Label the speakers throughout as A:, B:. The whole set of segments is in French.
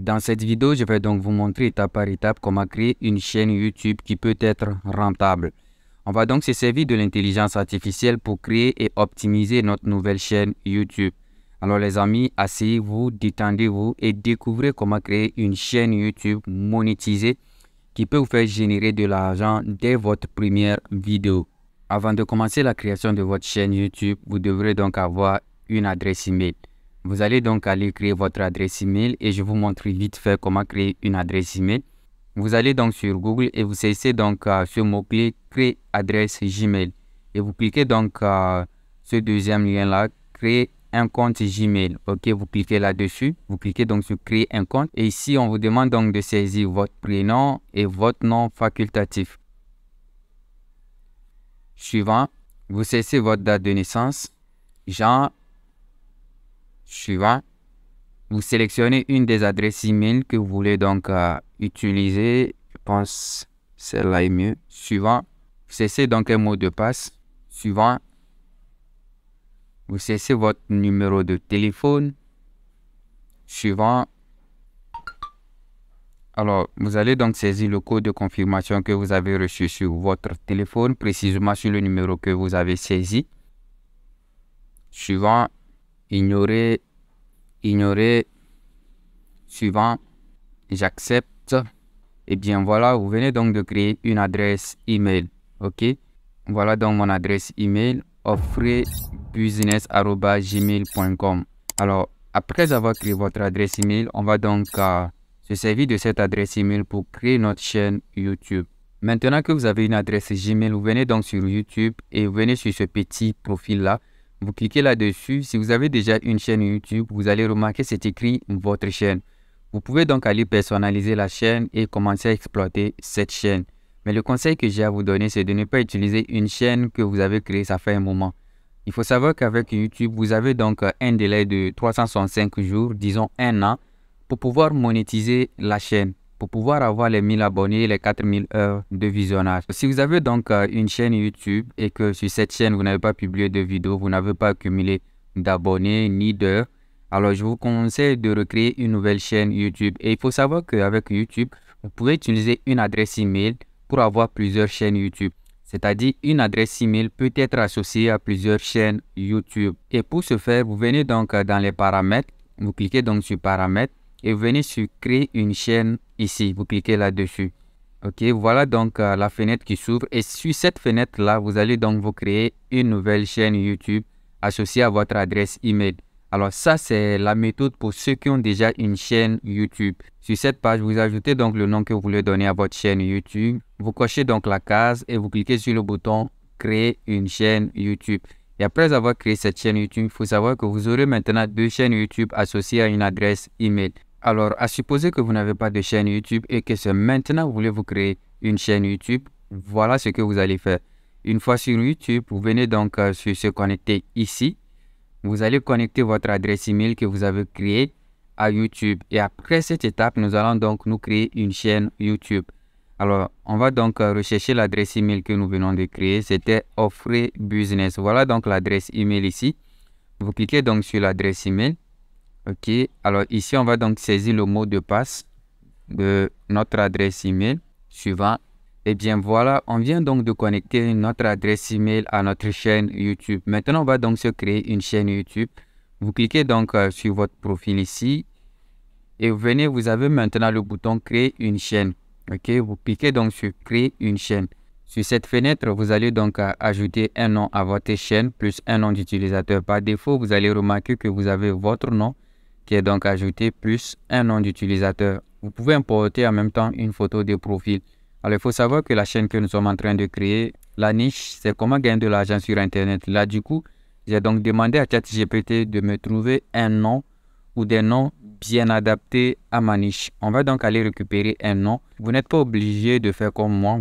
A: Dans cette vidéo, je vais donc vous montrer étape par étape comment créer une chaîne YouTube qui peut être rentable. On va donc se servir de l'intelligence artificielle pour créer et optimiser notre nouvelle chaîne YouTube. Alors les amis, asseyez-vous, détendez-vous et découvrez comment créer une chaîne YouTube monétisée qui peut vous faire générer de l'argent dès votre première vidéo. Avant de commencer la création de votre chaîne YouTube, vous devrez donc avoir une adresse email. Vous allez donc aller créer votre adresse email et je vous montre vite fait comment créer une adresse email. Vous allez donc sur Google et vous saisissez donc ce mot-clé créer adresse Gmail. Et vous cliquez donc ce deuxième lien-là, créer un compte Gmail. Ok, vous cliquez là-dessus, vous cliquez donc sur créer un compte. Et ici, on vous demande donc de saisir votre prénom et votre nom facultatif. Suivant, vous saisissez votre date de naissance, genre. Suivant, vous sélectionnez une des adresses email que vous voulez donc utiliser. Je pense celle-là est mieux. Suivant, vous saisissez donc un mot de passe. Suivant, vous saisissez votre numéro de téléphone. Suivant, alors vous allez donc saisir le code de confirmation que vous avez reçu sur votre téléphone, précisément sur le numéro que vous avez saisi. Suivant, ignorer. Suivant, j'accepte. Et bien voilà, vous venez donc de créer une adresse email. Ok, voilà donc mon adresse email, offrebusiness@gmail.com. Alors après avoir créé votre adresse email, on va donc se servir de cette adresse email pour créer notre chaîne YouTube. Maintenant que vous avez une adresse Gmail, vous venez donc sur YouTube et vous venez sur ce petit profil là. Vous cliquez là-dessus. Si vous avez déjà une chaîne YouTube, vous allez remarquer c'est écrit votre chaîne. Vous pouvez donc aller personnaliser la chaîne et commencer à exploiter cette chaîne. Mais le conseil que j'ai à vous donner, c'est de ne pas utiliser une chaîne que vous avez créée, ça fait un moment. Il faut savoir qu'avec YouTube, vous avez donc un délai de 365 jours, disons un an, pour pouvoir monétiser la chaîne, pour pouvoir avoir les 1000 abonnés, les 4000 heures de visionnage. Si vous avez donc une chaîne YouTube et que sur cette chaîne, vous n'avez pas publié de vidéos, vous n'avez pas accumulé d'abonnés ni d'heures, alors je vous conseille de recréer une nouvelle chaîne YouTube. Et il faut savoir qu'avec YouTube, vous pouvez utiliser une adresse email pour avoir plusieurs chaînes YouTube. C'est-à-dire une adresse email peut être associée à plusieurs chaînes YouTube. Et pour ce faire, vous venez donc dans les paramètres, vous cliquez donc sur paramètres et vous venez sur créer une chaîne ici. Vous cliquez là-dessus. Ok, voilà donc la fenêtre qui s'ouvre. Et sur cette fenêtre-là, vous allez donc vous créer une nouvelle chaîne YouTube associée à votre adresse email. Alors ça, c'est la méthode pour ceux qui ont déjà une chaîne YouTube. Sur cette page, vous ajoutez donc le nom que vous voulez donner à votre chaîne YouTube. Vous cochez donc la case et vous cliquez sur le bouton créer une chaîne YouTube. Et après avoir créé cette chaîne YouTube, il faut savoir que vous aurez maintenant deux chaînes YouTube associées à une adresse email. Alors, à supposer que vous n'avez pas de chaîne YouTube et que c'est maintenant que vous voulez vous créer une chaîne YouTube, voilà ce que vous allez faire. Une fois sur YouTube, vous venez donc sur se connecter ici. Vous allez connecter votre adresse email que vous avez créée à YouTube. Et après cette étape, nous allons donc nous créer une chaîne YouTube. Alors, on va donc rechercher l'adresse email que nous venons de créer. C'était Offre Business. Voilà donc l'adresse email ici. Vous cliquez donc sur l'adresse email. Ok, alors ici, on va donc saisir le mot de passe de notre adresse email. Suivant. Et bien voilà, on vient donc de connecter notre adresse email à notre chaîne YouTube. Maintenant, on va donc se créer une chaîne YouTube. Vous cliquez donc sur votre profil ici. Et vous avez maintenant le bouton créer une chaîne. Ok, vous cliquez donc sur créer une chaîne. Sur cette fenêtre, vous allez donc ajouter un nom à votre chaîne plus un nom d'utilisateur. Par défaut, vous allez remarquer que vous avez votre nom qui est donc ajouté plus un nom d'utilisateur. Vous pouvez importer en même temps une photo de profil. Alors, il faut savoir que la chaîne que nous sommes en train de créer, la niche, c'est comment gagner de l'argent sur Internet. Là, du coup, j'ai donc demandé à ChatGPT de me trouver un nom ou des noms bien adaptés à ma niche. On va donc aller récupérer un nom. Vous n'êtes pas obligé de faire comme moi.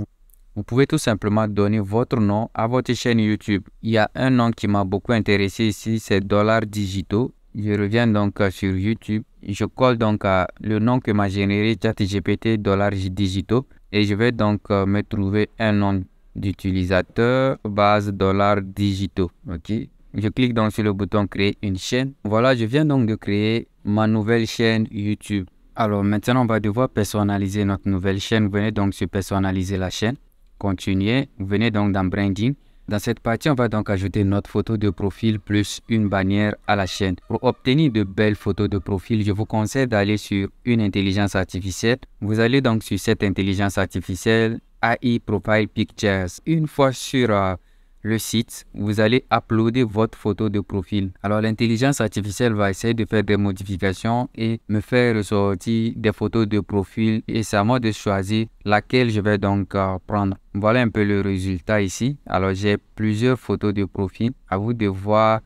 A: Vous pouvez tout simplement donner votre nom à votre chaîne YouTube. Il y a un nom qui m'a beaucoup intéressé ici, c'est Dollars Digitaux. Je reviens donc sur YouTube. Je colle donc le nom que m'a généré ChatGPT Dollars Digitaux. Et je vais donc me trouver un nom d'utilisateur base Dollars Digitaux. Ok. Je clique donc sur le bouton créer une chaîne. Voilà, je viens donc de créer ma nouvelle chaîne YouTube. Alors maintenant, on va devoir personnaliser notre nouvelle chaîne. Vous venez donc sur personnaliser la chaîne. Continuez. Vous venez donc dans branding. Dans cette partie, on va donc ajouter notre photo de profil plus une bannière à la chaîne. Pour obtenir de belles photos de profil, je vous conseille d'aller sur une intelligence artificielle. Vous allez donc sur cette intelligence artificielle AI Profile Pictures. Une fois sur le site, vous allez uploader votre photo de profil. Alors l'intelligence artificielle va essayer de faire des modifications et me faire ressortir des photos de profil et c'est à moi de choisir laquelle je vais donc prendre. Voilà un peu le résultat ici. Alors j'ai plusieurs photos de profil. À vous de voir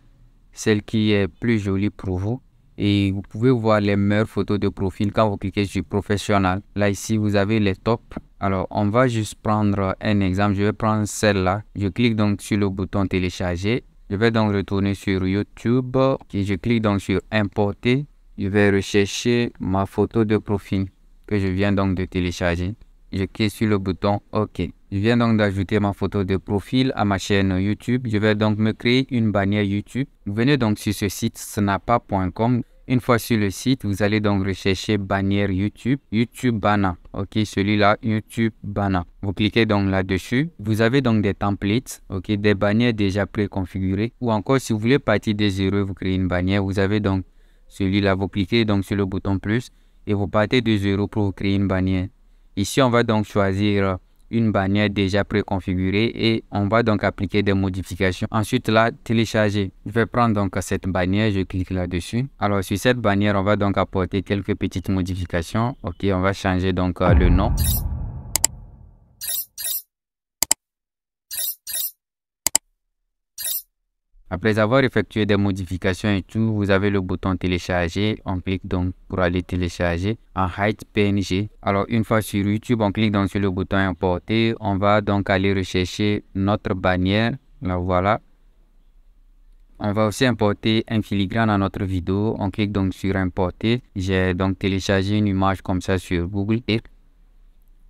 A: celle qui est plus jolie pour vous. Et vous pouvez voir les meilleures photos de profil quand vous cliquez sur professionnel. Là ici vous avez les tops. Alors on va juste prendre un exemple. Je vais prendre celle-là. Je clique donc sur le bouton télécharger. Je vais donc retourner sur YouTube. Et je clique donc sur importer. Je vais rechercher ma photo de profil que je viens donc de télécharger. Je clique sur le bouton OK. Je viens donc d'ajouter ma photo de profil à ma chaîne YouTube. Je vais donc me créer une bannière YouTube. Vous venez donc sur ce site snappa.com. Une fois sur le site, vous allez donc rechercher bannière YouTube, YouTube Banner. Ok, celui-là, YouTube Banner. Vous cliquez donc là-dessus. Vous avez donc des templates, ok, des bannières déjà préconfigurées. Ou encore, si vous voulez partir des zéros, vous créez une bannière. Vous avez donc celui-là. Vous cliquez donc sur le bouton plus et vous partez de zéro pour vous créer une bannière. Ici, on va donc choisir une bannière déjà préconfigurée et on va donc appliquer des modifications. Ensuite là, télécharger. Je vais prendre donc cette bannière, je clique là-dessus. Alors sur cette bannière, on va donc apporter quelques petites modifications. Ok, on va changer donc le nom. Après avoir effectué des modifications et tout, vous avez le bouton télécharger. On clique donc pour aller télécharger en height PNG. Alors une fois sur YouTube, on clique donc sur le bouton importer. On va donc aller rechercher notre bannière. Là voilà. On va aussi importer un filigrane à notre vidéo. On clique donc sur importer. J'ai donc téléchargé une image comme ça sur Google Earth.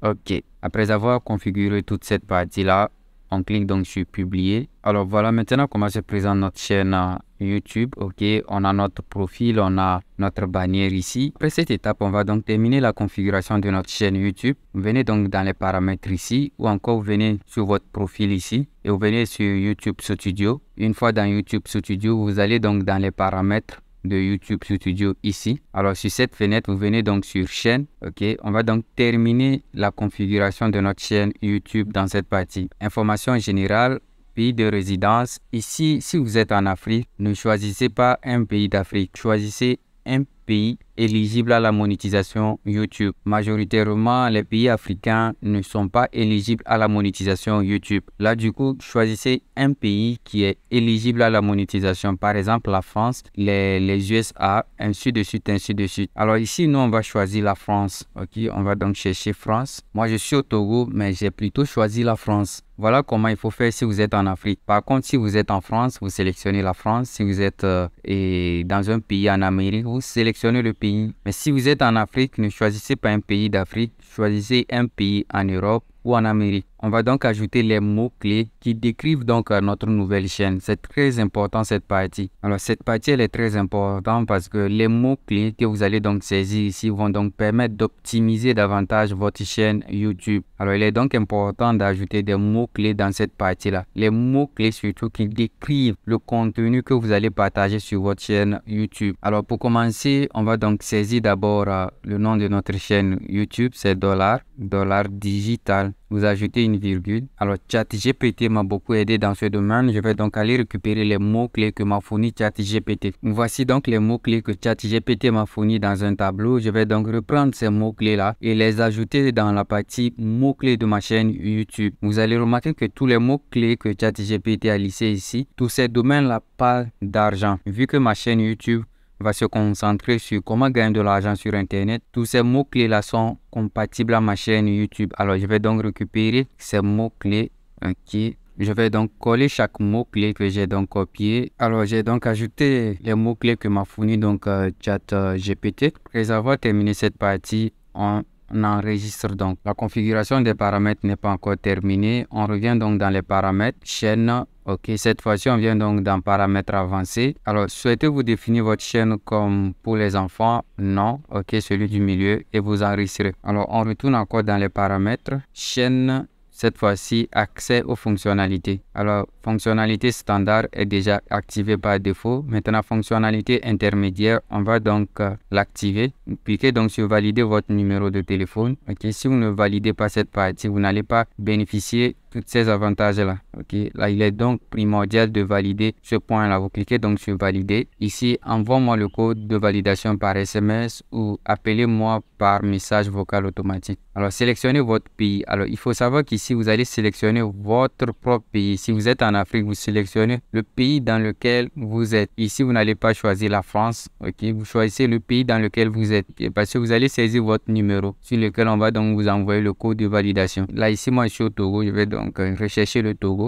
A: Ok. Après avoir configuré toute cette partie-là, on clique donc sur publier. Alors voilà maintenant comment se présente notre chaîne YouTube. Ok, on a notre profil, on a notre bannière ici. Après cette étape, on va donc terminer la configuration de notre chaîne YouTube. Vous venez donc dans les paramètres ici ou encore vous venez sur votre profil ici et vous venez sur YouTube Studio. Une fois dans YouTube Studio, vous allez donc dans les paramètres de YouTube Studio ici. Alors sur cette fenêtre, vous venez donc sur chaîne. Ok, on va donc terminer la configuration de notre chaîne YouTube dans cette partie. Information générale, pays de résidence. Ici, si vous êtes en Afrique, ne choisissez pas un pays d'Afrique. Choisissez un pays éligible à la monétisation YouTube. Majoritairement, les pays africains ne sont pas éligibles à la monétisation YouTube. Là, du coup, choisissez un pays qui est éligible à la monétisation. Par exemple, la France, les USA, ainsi de suite, ainsi de suite. Alors ici, nous, on va choisir la France. Ok, on va donc chercher France. Moi, je suis au Togo, mais j'ai plutôt choisi la France. Voilà comment il faut faire si vous êtes en Afrique. Par contre, si vous êtes en France, vous sélectionnez la France. Si vous êtes dans un pays en Amérique, vous sélectionnez le pays. Mais si vous êtes en Afrique, ne choisissez pas un pays d'Afrique, choisissez un pays en Europe ou en Amérique. On va donc ajouter les mots-clés qui décrivent donc notre nouvelle chaîne. C'est très important cette partie. Alors cette partie elle est très importante parce que les mots-clés que vous allez donc saisir ici vont donc permettre d'optimiser davantage votre chaîne YouTube. Alors il est donc important d'ajouter des mots-clés dans cette partie-là. Les mots-clés surtout qui décrivent le contenu que vous allez partager sur votre chaîne YouTube. Alors pour commencer, on va donc saisir d'abord le nom de notre chaîne YouTube, c'est $, digital. Vous ajoutez une virgule. Alors ChatGPT m'a beaucoup aidé dans ce domaine. Je vais donc aller récupérer les mots-clés que m'a fourni ChatGPT. Voici donc les mots-clés que ChatGPT m'a fourni dans un tableau. Je vais donc reprendre ces mots-clés-là et les ajouter dans la partie mots-clés de ma chaîne YouTube. Vous allez remarquer que tous les mots-clés que ChatGPT a lissés ici, tous ces domaines-là parlent d'argent. Vu que ma chaîne YouTube va se concentrer sur comment gagner de l'argent sur Internet. Tous ces mots-clés là sont compatibles à ma chaîne YouTube. Alors, je vais donc récupérer ces mots-clés. Ok. Je vais donc coller chaque mot-clé que j'ai donc copié. Alors, j'ai donc ajouté les mots-clés que m'a fourni donc ChatGPT. Après avoir terminé cette partie, on enregistre donc. La configuration des paramètres n'est pas encore terminée. On revient donc dans les paramètres, chaîne. Ok, cette fois-ci, on vient donc dans paramètres avancés. Alors, souhaitez-vous définir votre chaîne comme pour les enfants? Non. Ok, celui du milieu et vous enregistrez. Alors, on retourne encore dans les paramètres. Chaîne, cette fois-ci, accès aux fonctionnalités. Alors, fonctionnalité standard est déjà activée par défaut. Maintenant, fonctionnalité intermédiaire, on va donc l'activer. Cliquez donc sur valider votre numéro de téléphone. Ok, si vous ne validez pas cette partie, vous n'allez pas bénéficier tous ces avantages-là. Ok, là, il est donc primordial de valider ce point-là. Vous cliquez donc sur valider. Ici, envoie-moi le code de validation par SMS ou appelez-moi par message vocal automatique. Alors, sélectionnez votre pays. Alors, il faut savoir qu'ici, vous allez sélectionner votre propre pays. Si vous êtes en Afrique, vous sélectionnez le pays dans lequel vous êtes. Ici, vous n'allez pas choisir la France. Ok, vous choisissez le pays dans lequel vous êtes. Parce que vous allez saisir votre numéro sur lequel on va donc vous envoyer le code de validation. Là, ici, moi, je suis au Togo. Je vais donc rechercher le Togo.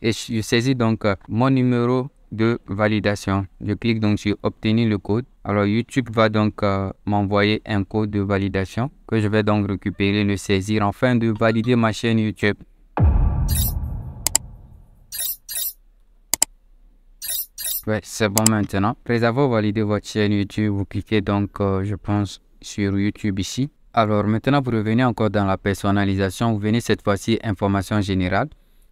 A: Et je saisis donc mon numéro de validation. Je clique donc sur obtenir le code. Alors YouTube va donc m'envoyer un code de validation que je vais donc récupérer, le saisir afin de valider ma chaîne YouTube. Ouais, c'est bon maintenant. Après avoir validé votre chaîne YouTube, vous cliquez donc, je pense, sur YouTube ici. Alors maintenant, vous revenez encore dans la personnalisation. Vous venez cette fois-ci information générale.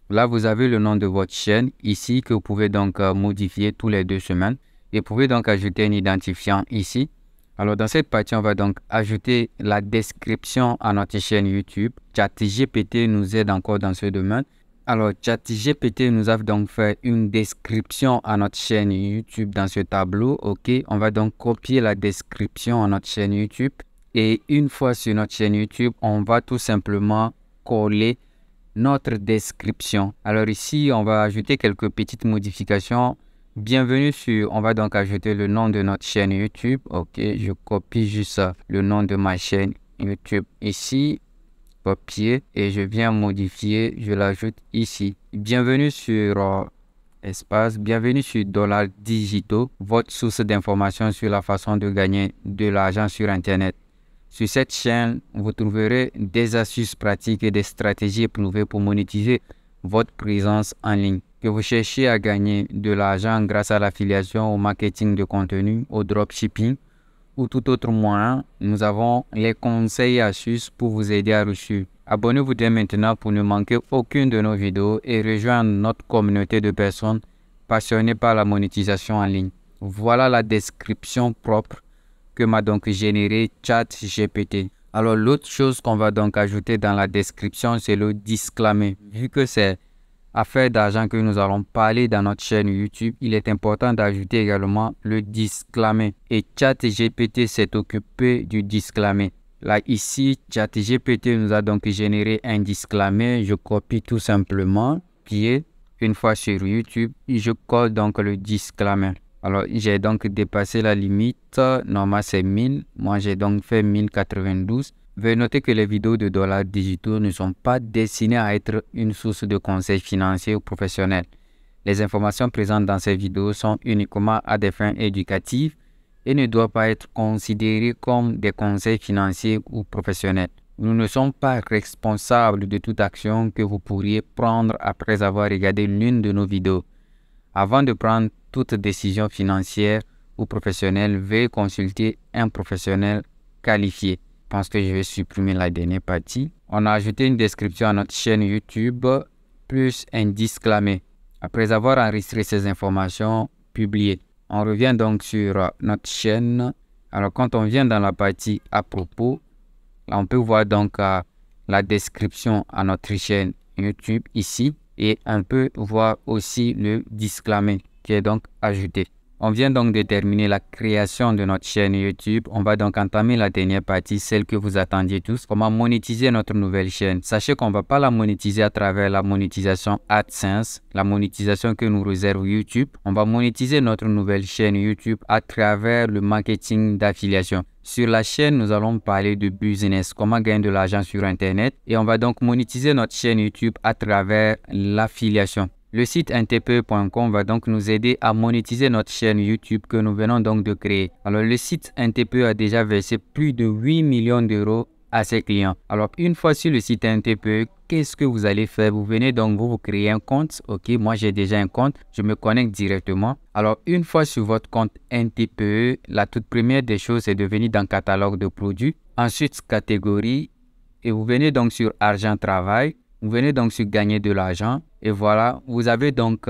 A: Là, vous avez le nom de votre chaîne ici que vous pouvez donc modifier tous les 2 semaines. Et vous pouvez donc ajouter un identifiant ici. Alors, dans cette partie, on va donc ajouter la description à notre chaîne YouTube. ChatGPT nous aide encore dans ce domaine. Alors, ChatGPT nous a donc fait une description à notre chaîne YouTube dans ce tableau. Ok, on va donc copier la description à notre chaîne YouTube. Et une fois sur notre chaîne YouTube, on va tout simplement coller notre description. Alors ici, on va ajouter quelques petites modifications. Bienvenue sur, on va donc ajouter le nom de notre chaîne YouTube. Ok, je copie juste le nom de ma chaîne YouTube ici. Copier et je viens modifier, je l'ajoute ici. Bienvenue sur espace, bienvenue sur Dollars Digitaux, votre source d'information sur la façon de gagner de l'argent sur Internet. Sur cette chaîne, vous trouverez des astuces pratiques et des stratégies éprouvées pour monétiser votre présence en ligne. Que vous cherchiez à gagner de l'argent grâce à l'affiliation, au marketing de contenu, au dropshipping ou tout autre moyen, nous avons les conseils et astuces pour vous aider à réussir. Abonnez-vous dès maintenant pour ne manquer aucune de nos vidéos et rejoindre notre communauté de personnes passionnées par la monétisation en ligne. Voilà la description propre que m'a donc généré ChatGPT. Alors l'autre chose qu'on va donc ajouter dans la description, c'est le disclaimer. Vu que c'est affaire d'argent que nous allons parler dans notre chaîne YouTube, il est important d'ajouter également le disclaimer. Et ChatGPT s'est occupé du disclaimer. Là, ici, ChatGPT nous a donc généré un disclaimer. Je copie tout simplement, qui est une fois sur YouTube, je colle donc le disclaimer. Alors, j'ai donc dépassé la limite. Normalement, c'est 1000. Moi, j'ai donc fait 1092. Veuillez noter que les vidéos de Dollars Digitaux ne sont pas destinées à être une source de conseils financiers ou professionnels. Les informations présentes dans ces vidéos sont uniquement à des fins éducatives et ne doivent pas être considérées comme des conseils financiers ou professionnels. Nous ne sommes pas responsables de toute action que vous pourriez prendre après avoir regardé l'une de nos vidéos. Avant de prendre toute décision financière ou professionnelle, veuillez consulter un professionnel qualifié. Je pense que je vais supprimer la dernière partie. On a ajouté une description à notre chaîne YouTube plus un disclaimer. Après avoir enregistré ces informations, publiées. On revient donc sur notre chaîne. Alors quand on vient dans la partie à propos, là on peut voir donc la description à notre chaîne YouTube ici. Et on peut voir aussi le disclaimer qui est donc ajouté. On vient donc de terminer la création de notre chaîne YouTube. On va donc entamer la dernière partie, celle que vous attendiez tous. Comment monétiser notre nouvelle chaîne. Sachez qu'on ne va pas la monétiser à travers la monétisation AdSense, la monétisation que nous réserve YouTube. On va monétiser notre nouvelle chaîne YouTube à travers le marketing d'affiliation. Sur la chaîne, nous allons parler de business, comment gagner de l'argent sur Internet. Et on va donc monétiser notre chaîne YouTube à travers l'affiliation. Le site ntpe.com va donc nous aider à monétiser notre chaîne YouTube que nous venons donc de créer. Alors le site NTPE a déjà versé plus de 8 millions d'euros à ses clients. Alors, une fois sur le site NTPE, qu'est-ce que vous allez faire? Vous venez donc, vous créez un compte. Ok, moi j'ai déjà un compte. Je me connecte directement. Alors, une fois sur votre compte NTPE, la toute première des choses, c'est de venir dans catalogue de produits. Ensuite, catégorie. Et vous venez donc sur argent travail. Vous venez donc sur gagner de l'argent. Et voilà, vous avez donc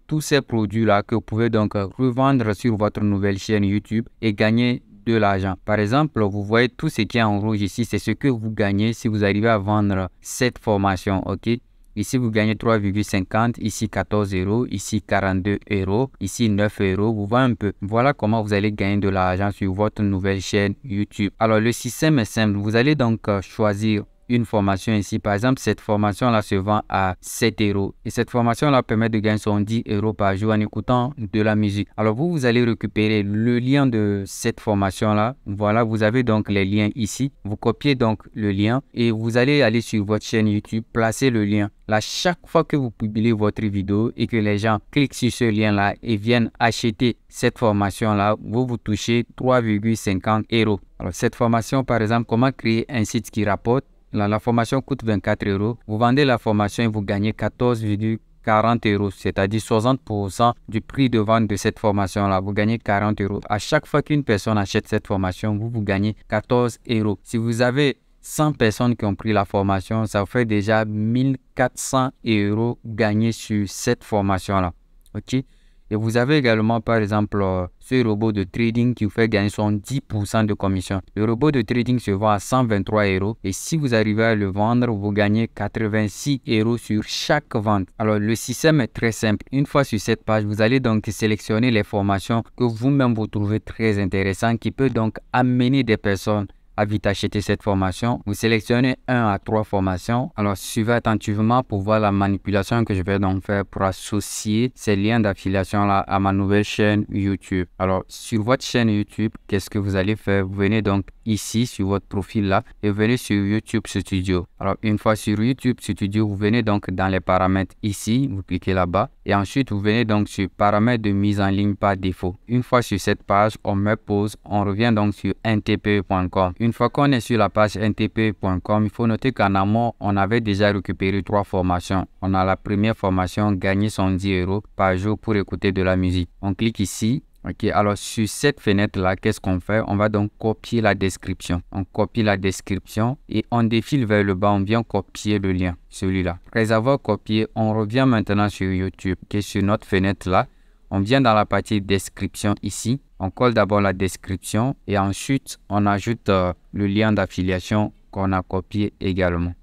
A: tous ces produits-là que vous pouvez donc revendre sur votre nouvelle chaîne YouTube et gagner de l'argent. Par exemple, vous voyez tout ce qui est en rouge ici, c'est ce que vous gagnez si vous arrivez à vendre cette formation, ok? Ici, vous gagnez 3,50, ici 14 euros, ici 42 euros, ici 9 euros. Vous voyez un peu. Voilà comment vous allez gagner de l'argent sur votre nouvelle chaîne YouTube. Alors, le système est simple. Vous allez donc choisir une formation ici. Par exemple, cette formation-là se vend à 7 euros. Et cette formation-là permet de gagner son 10 euros par jour en écoutant de la musique. Alors, vous allez récupérer le lien de cette formation-là. Voilà, vous avez donc les liens ici. Vous copiez donc le lien et vous allez aller sur votre chaîne YouTube, placer le lien. Là, chaque fois que vous publiez votre vidéo et que les gens cliquent sur ce lien-là et viennent acheter cette formation-là, vous touchez 3,50 euros. Alors, cette formation, par exemple, comment créer un site qui rapporte? La formation coûte 24 euros. Vous vendez la formation et vous gagnez 14,40 euros, c'est-à-dire 60% du prix de vente de cette formation-là. Vous gagnez 40 euros. À chaque fois qu'une personne achète cette formation, vous gagnez 14 euros. Si vous avez 100 personnes qui ont pris la formation, ça vous fait déjà 1400 euros gagnés sur cette formation-là. OK? Et vous avez également, par exemple, ce robot de trading qui vous fait gagner son 10% de commission. Le robot de trading se vend à 123 euros. Et si vous arrivez à le vendre, vous gagnez 86 euros sur chaque vente. Alors, le système est très simple. Une fois sur cette page, vous allez donc sélectionner les formations que vous-même vous trouvez très intéressantes, qui peut donc amener des personnes à vite acheter cette formation. Vous sélectionnez 1 à 3 formations. Alors, suivez attentivement pour voir la manipulation que je vais donc faire pour associer ces liens d'affiliation là à ma nouvelle chaîne YouTube. Alors, sur votre chaîne YouTube, qu'est-ce que vous allez faire? Vous venez donc ici sur votre profil là et vous venez sur YouTube Studio. Alors, une fois sur YouTube Studio, vous venez donc dans les paramètres ici, vous cliquez là-bas et ensuite vous venez donc sur paramètres de mise en ligne par défaut. Une fois sur cette page, on met pause, on revient donc sur ntpe.com. Une fois qu'on est sur la page ntpe.com, il faut noter qu'en amont, on avait déjà récupéré 3 formations. On a la première formation, gagner son 10 euros par jour pour écouter de la musique. On clique ici. Ok, alors sur cette fenêtre-là, qu'est-ce qu'on fait? On va donc copier la description. On copie la description et on défile vers le bas, on vient copier le lien, celui-là. Après avoir copié, on revient maintenant sur YouTube, qui est sur notre fenêtre-là. On vient dans la partie description ici. On colle d'abord la description et ensuite, on ajoute le lien d'affiliation qu'on a copié également.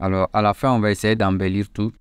A: Alors, à la fin, on va essayer d'embellir tout.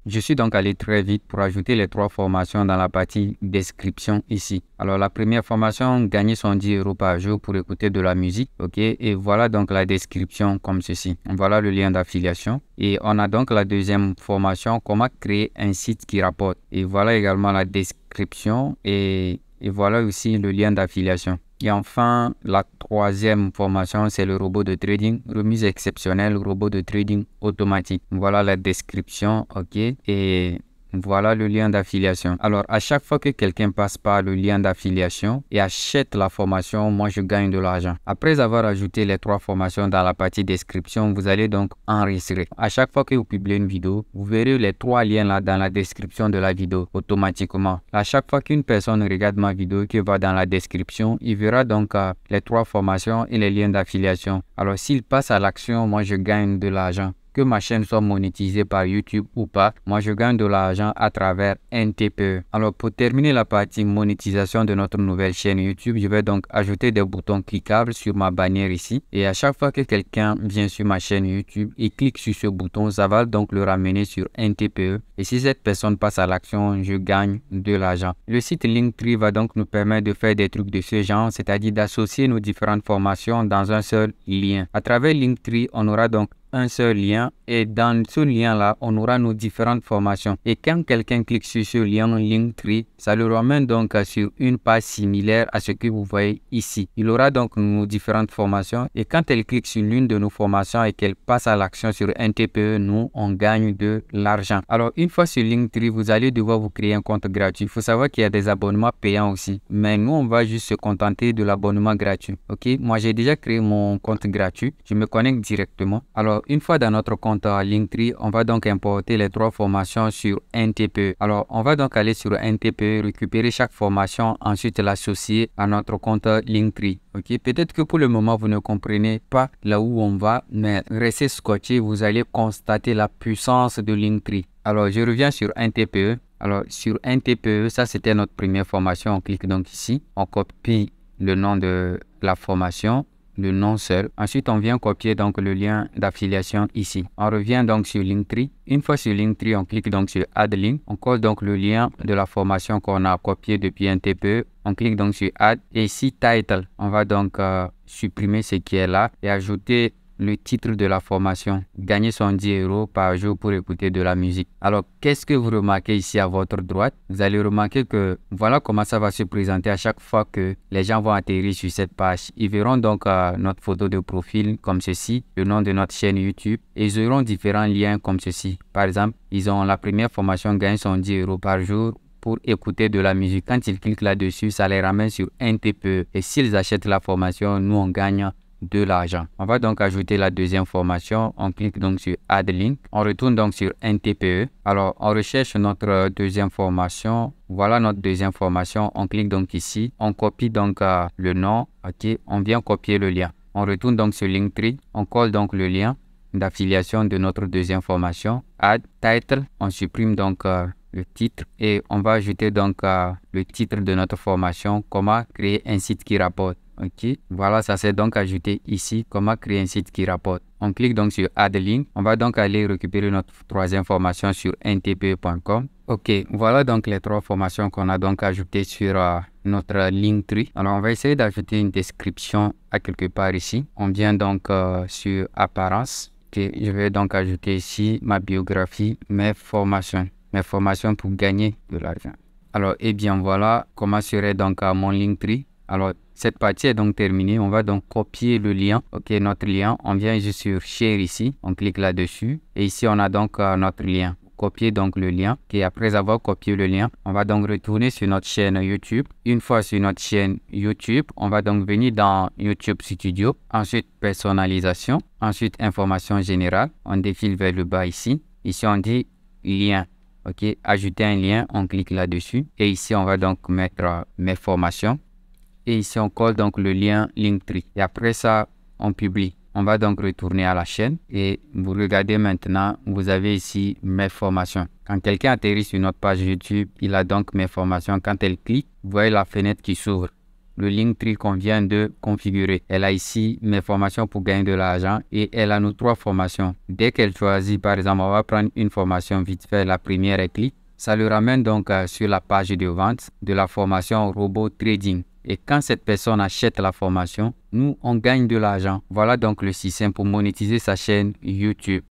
A: Je suis donc allé très vite pour ajouter les 3 formations dans la partie description ici. Alors, la première formation, gagner son 10 euros par jour pour écouter de la musique. OK, et voilà donc la description comme ceci. Voilà le lien d'affiliation. Et on a donc la deuxième formation, comment créer un site qui rapporte. Et voilà également la description et voilà aussi le lien d'affiliation. Et enfin, la troisième formation, c'est le robot de trading, remise exceptionnelle, robot de trading automatique. Voilà la description, ok, et voilà le lien d'affiliation. Alors, à chaque fois que quelqu'un passe par le lien d'affiliation et achète la formation, moi, je gagne de l'argent. Après avoir ajouté les 3 formations dans la partie description, vous allez donc enregistrer. À chaque fois que vous publiez une vidéo, vous verrez les 3 liens là dans la description de la vidéo automatiquement. À chaque fois qu'une personne regarde ma vidéo qui va dans la description, il verra donc les 3 formations et les liens d'affiliation. Alors, s'il passe à l'action, moi, je gagne de l'argent. Que ma chaîne soit monétisée par YouTube ou pas, moi je gagne de l'argent à travers NTPE. Alors pour terminer la partie monétisation de notre nouvelle chaîne YouTube, je vais donc ajouter des boutons cliquables sur ma bannière ici. Et à chaque fois que quelqu'un vient sur ma chaîne YouTube et clique sur ce bouton, ça va donc le ramener sur NTPE. Et si cette personne passe à l'action, je gagne de l'argent. Le site Linktree va donc nous permettre de faire des trucs de ce genre, c'est-à-dire d'associer nos différentes formations dans un seul lien. À travers Linktree, on aura donc un seul lien et dans ce lien-là, on aura nos différentes formations. Et quand quelqu'un clique sur ce lien Linktree, ça le ramène donc sur une page similaire à ce que vous voyez ici. Il aura donc nos différentes formations et quand elle clique sur l'une de nos formations et qu'elle passe à l'action sur un TPE, nous, on gagne de l'argent. Alors, une fois sur Linktree, vous allez devoir vous créer un compte gratuit. Il faut savoir qu'il y a des abonnements payants aussi. Mais nous, on va juste se contenter de l'abonnement gratuit. Ok, moi, j'ai déjà créé mon compte gratuit. Je me connecte directement. Alors, une fois dans notre compte Linktree, on va donc importer les 3 formations sur un TPE. Alors, on va donc aller sur un TPE, récupérer chaque formation, ensuite l'associer à notre compte Linktree. Ok, peut-être que pour le moment, vous ne comprenez pas là où on va, mais restez scotché, vous allez constater la puissance de Linktree. Alors, je reviens sur un TPE. Alors, sur un TPE, ça c'était notre première formation. On clique donc ici, on copie le nom de la formation, le nom seul. Ensuite, on vient copier donc le lien d'affiliation ici. On revient donc sur Linktree. Une fois sur Linktree, on clique donc sur Add Link. On colle donc le lien de la formation qu'on a copié depuis un TPE. On clique donc sur Add et ici Title. On va donc supprimer ce qui est là et ajouter le titre de la formation. Gagner son 10 € par jour pour écouter de la musique. Alors, qu'est-ce que vous remarquez ici à votre droite? Vous allez remarquer que voilà comment ça va se présenter à chaque fois que les gens vont atterrir sur cette page. Ils verront donc notre photo de profil comme ceci, le nom de notre chaîne YouTube et ils auront différents liens comme ceci. Par exemple, ils ont la première formation gagne son 10 € par jour pour écouter de la musique. Quand ils cliquent là-dessus, ça les ramène sur un TPE. Et s'ils achètent la formation, nous on gagne de l'argent. On va donc ajouter la deuxième formation. On clique donc sur Add Link. On retourne donc sur un TPE. Alors, on recherche notre deuxième formation. Voilà notre deuxième formation. On clique donc ici. On copie donc le nom. Ok, on vient copier le lien. On retourne donc sur Linktree. On colle donc le lien d'affiliation de notre deuxième formation. Add Title. On supprime donc le titre et on va ajouter donc le titre de notre formation. Comment créer un site qui rapporte. Ok, voilà, ça s'est donc ajouté ici, comment créer un site qui rapporte. On clique donc sur Add Link. On va donc aller récupérer notre troisième formation sur ntpe.com. Ok, voilà donc les 3 formations qu'on a donc ajoutées sur notre Linktree. Alors, on va essayer d'ajouter une description à quelque part ici. On vient donc sur Apparence. Ok, je vais donc ajouter ici ma biographie, mes formations pour gagner de l'argent. Alors, et bien voilà comment serait donc mon Linktree. Alors, cette partie est donc terminée. On va donc copier le lien. Ok, notre lien. On vient juste sur Share ici. On clique là-dessus. Et ici, on a donc notre lien. Copier donc le lien. Et après avoir copié le lien, on va donc retourner sur notre chaîne YouTube. Une fois sur notre chaîne YouTube, on va donc venir dans YouTube Studio. Ensuite, personnalisation. Ensuite, information générale. On défile vers le bas ici. Ici, on dit lien. Ok, ajouter un lien. On clique là-dessus. Et ici, on va donc mettre mes formations. Et ici, on colle donc le lien Linktree. Et après ça, on publie. On va donc retourner à la chaîne. Et vous regardez maintenant, vous avez ici mes formations. Quand quelqu'un atterrit sur notre page YouTube, il a donc mes formations. Quand elle clique, vous voyez la fenêtre qui s'ouvre. Le Linktree qu'on vient de configurer. Elle a ici mes formations pour gagner de l'argent. Et elle a nos 3 formations. Dès qu'elle choisit, par exemple, on va prendre une formation vite fait. La première, elle clique. Ça le ramène donc sur la page de vente de la formation Robot Trading. Et quand cette personne achète la formation, nous, on gagne de l'argent. Voilà donc le système pour monétiser sa chaîne YouTube.